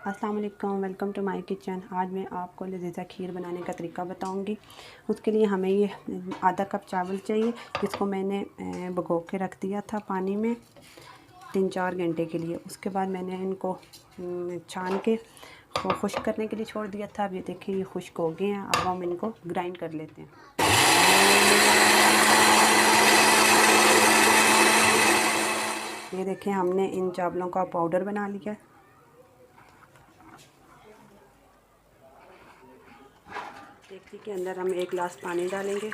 अस्सलाम वालेकुम, welcome to my kitchen. आज मैं आपको लजीज़ा खीर बनाने का तरीका बताऊंगी। उसके लिए हमें ये आधा कप चावल चाहिए, जिसको मैंने भिगो के रख दिया था पानी में 3-4 घंटे के लिए। उसके बाद मैंने इनको छान के खुश्क करने के लिए छोड़ दिया था। अब ये देखिए ये खुश्क हो गए हैं। अब हम इनको ग्राइंड कर लेते हैं। ये देखिए हमने इन चावलों का पाउडर बना लिया है। डेगची के अंदर हम 1 गिलास पानी डालेंगे।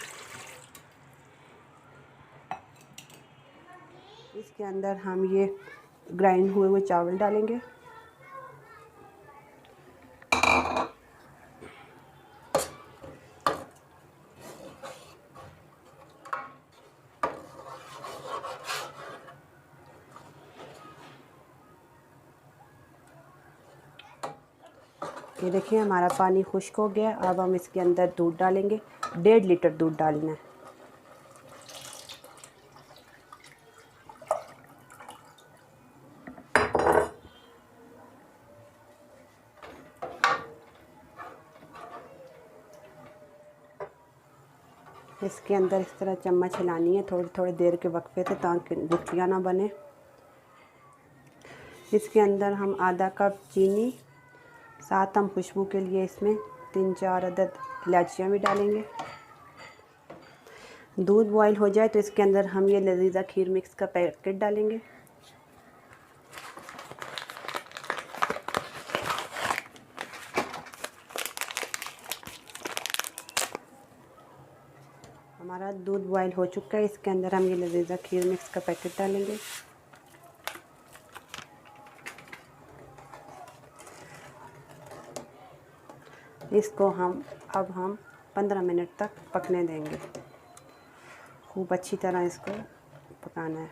इसके अंदर हम ये ग्राइंड हुए हुए चावल डालेंगे। ये देखिए हमारा पानी खुश्क हो गया। अब हम इसके अंदर दूध डालेंगे। 1.5 लीटर दूध डालना है। इसके अंदर इस तरह चम्मच हिलानी है थोड़ी थोड़ी देर के वक्फे से, ताकि गुठलियाँ ना बने। इसके अंदर हम आधा कप चीनी, साथ हम खुशबू के लिए इसमें 3-4 अदद इलायचियाँ भी डालेंगे। दूध बॉईल हो जाए तो इसके अंदर हम ये लजीज़ा खीर मिक्स का पैकेट डालेंगे। हमारा दूध बॉईल हो चुका है। इसके अंदर हम ये लजीज़ा खीर मिक्स का पैकेट डालेंगे। इसको हम 15 मिनट तक पकने देंगे। खूब अच्छी तरह इसको पकाना है।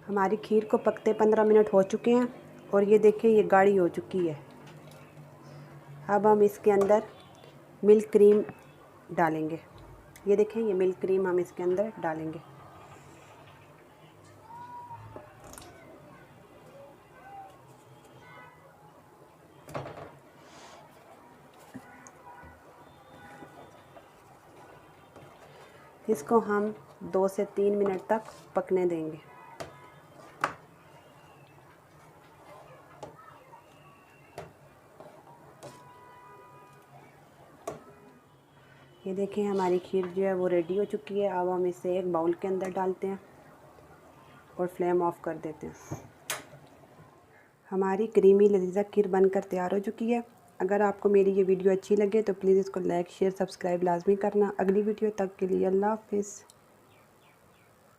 हमारी खीर को पकते 15 मिनट हो चुके हैं और ये देखिए ये गाढ़ी हो चुकी है। अब हम इसके अंदर मिल्क क्रीम डालेंगे। ये देखें ये मिल्क क्रीम हम इसके अंदर डालेंगे। इसको हम 2 से 3 मिनट तक पकने देंगे। ये देखिए हमारी खीर जो है वो रेडी हो चुकी है। अब हम इसे एक बाउल के अंदर डालते हैं और फ्लेम ऑफ कर देते हैं। हमारी क्रीमी लजीज़ा खीर बनकर तैयार हो चुकी है। अगर आपको मेरी ये वीडियो अच्छी लगे तो प्लीज़ इसको लाइक शेयर सब्सक्राइब लाजमी करना। अगली वीडियो तक के लिए अल्लाह हाफ़िज़।